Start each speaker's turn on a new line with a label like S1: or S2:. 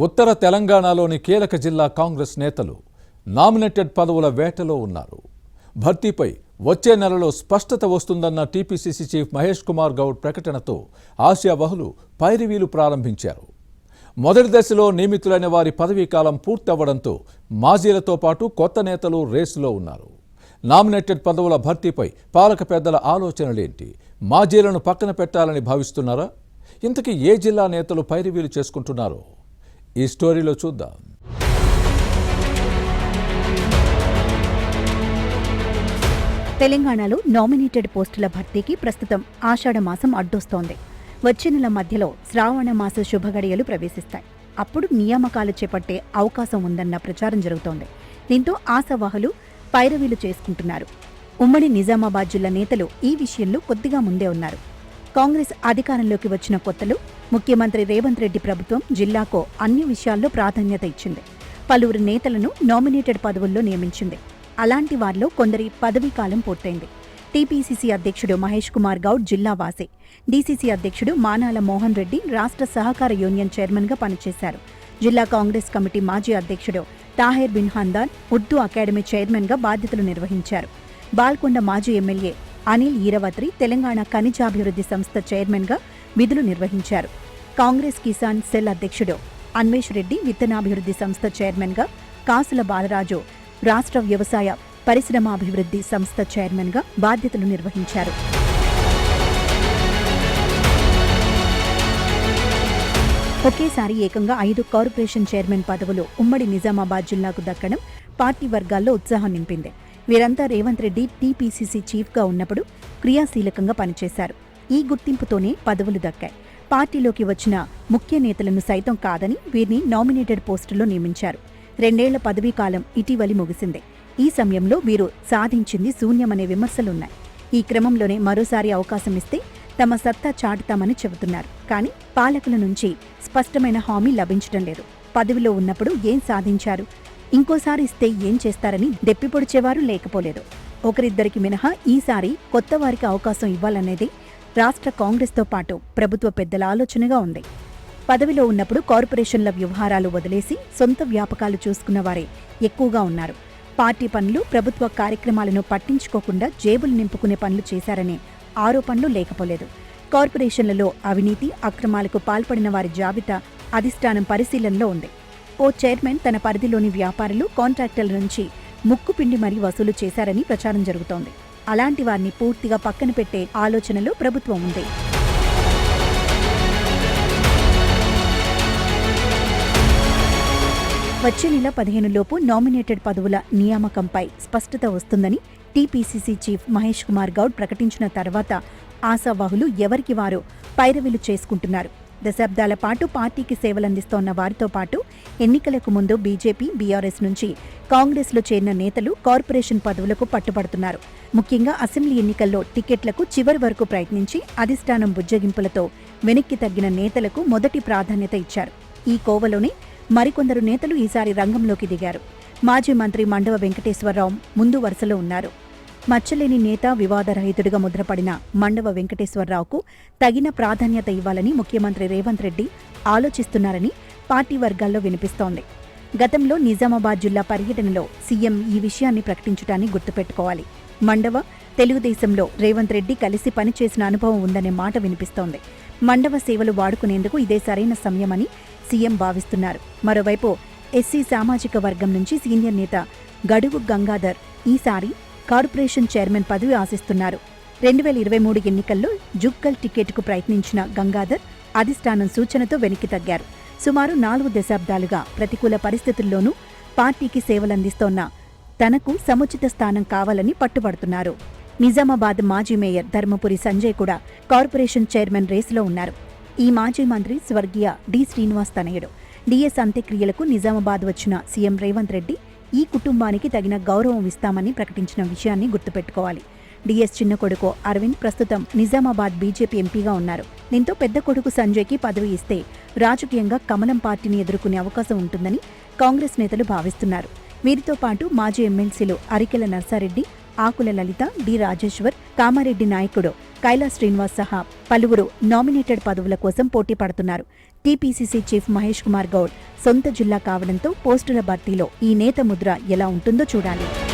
S1: ఉత్తర తెలంగాణలోని కీలక జిల్లా కాంగ్రెస్ నేతలు నామినేటెడ్ పదవుల వేటలో ఉన్నారు. భర్తీపై వచ్చే నెలలో స్పష్టత వస్తుందన్న టీపీసీసీ చీఫ్ మహేష్ కుమార్ గౌడ్ ప్రకటనతో ఆశావహులు పైరవీలు ప్రారంభించారు. మొదటి దశలో నియమితులైన వారి పదవీకాలం పూర్తవ్వడంతో మాజీలతో పాటు కొత్త నేతలు రేసులో ఉన్నారు. నామినేటెడ్ పదవుల భర్తీపై పాలక పెద్దల ఆలోచనలేంటి? మాజీలను పక్కన పెట్టాలని భావిస్తున్నారా? ఇంతకీ ఏ జిల్లా నేతలు పైరవీలు చేసుకుంటున్నారో ఈ స్టోరీలో చూద్దాం.
S2: తెలంగాణలో నామినేటెడ్ పోస్టుల భర్తీకి ప్రస్తుతం ఆషాఢ మాసం అడ్డొస్తోంది. వచ్చే నెల మధ్యలో శ్రావణ మాస శుభగడియలు ప్రవేశిస్తాయి. అప్పుడు నియామకాలు చేపట్టే అవకాశం ఉందన్న ప్రచారం జరుగుతోంది. దీంతో ఆశావాహులు పైరవీలు చేసుకుంటున్నారు. ఉమ్మడి నిజామాబాద్ జిల్లా నేతలు ఈ విషయంలో కొద్దిగా ముందే ఉన్నారు. కాంగ్రెస్ అధికారంలోకి వచ్చిన కొత్తలో ముఖ్యమంత్రి రేవంత్ రెడ్డి ప్రభుత్వం జిల్లాకు అన్ని విషయాల్లో ప్రాధాన్యత ఇచ్చింది. పలువురు నేతలను నామినేటెడ్ పదవుల్లో నియమించింది. అలాంటి వారిలో కొందరి పదవీకాలం పూర్తయింది. టీపీసీసీ అధ్యక్షుడు మహేష్ కుమార్ గౌడ్ జిల్లా వాసి, డీసీసీ అధ్యక్షుడు మానాల మోహన్ రెడ్డి రాష్ట్ర సహకార యూనియన్ చైర్మన్గా పనిచేశారు. జిల్లా కాంగ్రెస్ కమిటీ మాజీ అధ్యక్షుడు తాహెర్ బిన్ హందాన్ ఉర్దూ అకాడమీ చైర్మన్గా బాధ్యతలు నిర్వహించారు. బాల్కొండ మాజీ ఎమ్మెల్యే అనిల్ ఈరవత్రి తెలంగాణ ఖనిజాభివృద్ధి సంస్థ చైర్మన్గా విధులు నిర్వహించారు. కాంగ్రెస్ కిసాన్ సెల్ అధ్యక్షుడు అన్వేష్ రెడ్డి విత్తనాభివృద్ధి సంస్థ చైర్మన్గా, కాసుల బాలరాజు రాష్ట్ర వ్యవసాయ పరిశ్రమాభివృద్ధి సంస్థ చైర్మన్గా బాధ్యతలు నిర్వహించారు. ఒకేసారి ఏకంగా 5 కార్పొరేషన్ చైర్మన్ పదవులు ఉమ్మడి నిజామాబాద్ జిల్లాకు దక్కడం పార్టీ వర్గాల్లో ఉత్సాహం నింపింది. వీరంతా రేవంత్ రెడ్డి టీపీసీసీ చీఫ్గా ఉన్నప్పుడు క్రియాశీలకంగా పనిచేశారు. ఈ గుర్తింపుతోనే పదవులు దక్కాయి. పార్టీలోకి వచ్చిన ముఖ్య నేతలను సైతం కాదని వీరిని నామినేటెడ్ పోస్టుల్లో నియమించారు. 2 ఏళ్ల పదవీకాలం ఇటీవలి ముగిసింది. ఈ సమయంలో వీరు సాధించింది శూన్యమనే విమర్శలున్నాయి. ఈ క్రమంలోనే మరోసారి అవకాశం ఇస్తే తమ సత్తా చాటుతామని చెబుతున్నారు. కానీ పాలకుల నుంచి స్పష్టమైన హామీ లభించడం లేదు. పదవిలో ఉన్నప్పుడు ఏం సాధించారు, ఇంకోసారి ఇస్తే ఏం చేస్తారని దెప్పిపొడిచేవారు లేకపోలేదు. ఒకరిద్దరికి మినహా ఈసారి కొత్త వారికి అవకాశం ఇవ్వాలనేది రాష్ట్ర కాంగ్రెస్తో పాటు ప్రభుత్వ పెద్దల ఆలోచనగా ఉంది. పదవిలో ఉన్నప్పుడు కార్పొరేషన్ల వ్యవహారాలు వదిలేసి సొంత వ్యాపకాలు చూసుకున్న వారే ఎక్కువగా ఉన్నారు. పార్టీ పనులు, ప్రభుత్వ కార్యక్రమాలను పట్టించుకోకుండా జేబులు నింపుకునే పనులు చేశారనే ఆరోపణలు లేకపోలేదు. కార్పొరేషన్లలో అవినీతి, అక్రమాలకు పాల్పడిన వారి జాబితా అధిష్టానం పరిశీలనలో ఉంది. ఓ చైర్మన్ తన పరిధిలోని వ్యాపారులు, కాంట్రాక్టర్ల నుంచి ముక్కుపిండి మరీ వసూలు చేశారని ప్రచారం జరుగుతోంది. అలాంటి వారిని పూర్తిగా పక్కన పెట్టే ఆలోచనలో ప్రభుత్వం ఉంది. వచ్చే నెల 15 లోపు నామినేటెడ్ పదవుల నియామకంపై స్పష్టత వస్తుందని టీపీసీసీ చీఫ్ మహేష్ కుమార్ గౌడ్ ప్రకటించిన తర్వాత ఆశావాహులు ఎవరికి వారు పైరవీలు చేసుకుంటున్నారు. దశాబ్దాల పాటు పార్టీకి సేవలందిస్తోన్న వారితో పాటు ఎన్నికలకు ముందు బీజేపీ, బీఆర్ఎస్ నుంచి కాంగ్రెస్లో చేరిన నేతలు కార్పొరేషన్ పదవులకు పట్టుబడుతున్నారు. ముఖ్యంగా అసెంబ్లీ ఎన్నికల్లో టికెట్లకు చివరి వరకు ప్రయత్నించి అధిష్టానం బుజ్జగింపులతో వెనక్కి తగ్గిన నేతలకు మొదటి ప్రాధాన్యత ఇచ్చారు. ఈ కోవలోనే మరికొందరు నేతలు ఈసారి రంగంలోకి దిగారు. మాజీ మంత్రి మండవ వెంకటేశ్వరరావు ముందు వరుసలో ఉన్నారు. మచ్చలేని నేత, వివాదరహితుడిగా ముద్రపడిన మండవ వెంకటేశ్వరరావుకు తగిన ప్రాధాన్యత ఇవ్వాలని ముఖ్యమంత్రి రేవంత్ రెడ్డి ఆలోచిస్తున్నారని పార్టీ వర్గాల్లో వినిపిస్తోంది. గతంలో నిజామాబాద్ జిల్లా పర్యటనలో సీఎం ఈ విషయాన్ని ప్రకటించడాన్ని గుర్తుపెట్టుకోవాలి. మండవ తెలుగుదేశంలో రేవంత్ రెడ్డి కలిసి పనిచేసిన అనుభవం ఉందనే మాట వినిపిస్తోంది. మండవ సేవలు వాడుకునేందుకు ఇదే సరైన సమయమని సీఎం భావిస్తున్నారు. మరోవైపు ఎస్సీ సామాజిక వర్గం నుంచి సీనియర్ నేత గడుగు గంగాధర్ ఈసారి కార్పొరేషన్ చైర్మన్ పదవి ఆశిస్తున్నారు. 2023 ఎన్నికల్లో జుక్కల్ టికెట్కు ప్రయత్నించిన గంగాధర్ అధిష్టానం సూచనతో వెనక్కి తగ్గారు. సుమారు 4 దశాబ్దాలుగా ప్రతికూల పరిస్థితుల్లోనూ పార్టీకి సేవలందిస్తోన్న తనకు సముచిత స్థానం కావాలని పట్టుబడుతున్నారు. నిజామాబాద్ మాజీ మేయర్ ధర్మపురి సంజయ్ కూడా కార్పొరేషన్ చైర్మన్ రేసులో ఉన్నారు. ఈ మాజీ మంత్రి స్వర్గీయ డి శ్రీనివాస్ తనయుడు. డిఎస్ అంత్యక్రియలకు నిజామాబాద్ వచ్చిన సీఎం రేవంత్ రెడ్డి ఈ కుటుంబానికి తగిన గౌరవం ఇస్తామని ప్రకటించిన విషయాన్ని గుర్తుపెట్టుకోవాలి. డిఎస్ చిన్న కొడుకు అరవింద్ ప్రస్తుతం నిజామాబాద్ బీజేపీ ఎంపీగా ఉన్నారు. దీంతో పెద్ద కొడుకు సంజయ్కి పదవి ఇస్తే రాజకీయంగా కమలం పార్టీని ఎదుర్కొనే అవకాశం ఉంటుందని కాంగ్రెస్ నేతలు భావిస్తున్నారు. వీరితో పాటు మాజీ ఎమ్మెల్సీలు అరికెల నర్సారెడ్డి, ఆకుల లలిత, డి రాజేశ్వర్, కామారెడ్డి నాయకుడు, కైలాస్ శ్రీనివాస్ సహా పలువురు నామినేటెడ్ పదవుల కోసం పోటీ పడుతున్నారు. టీపీసీసీ చీఫ్ మహేష్ కుమార్ గౌడ్ సొంత జిల్లా కావడంతో పోస్టుల భర్తీలో ఈ నేత ముద్ర ఎలా ఉంటుందో చూడాలి.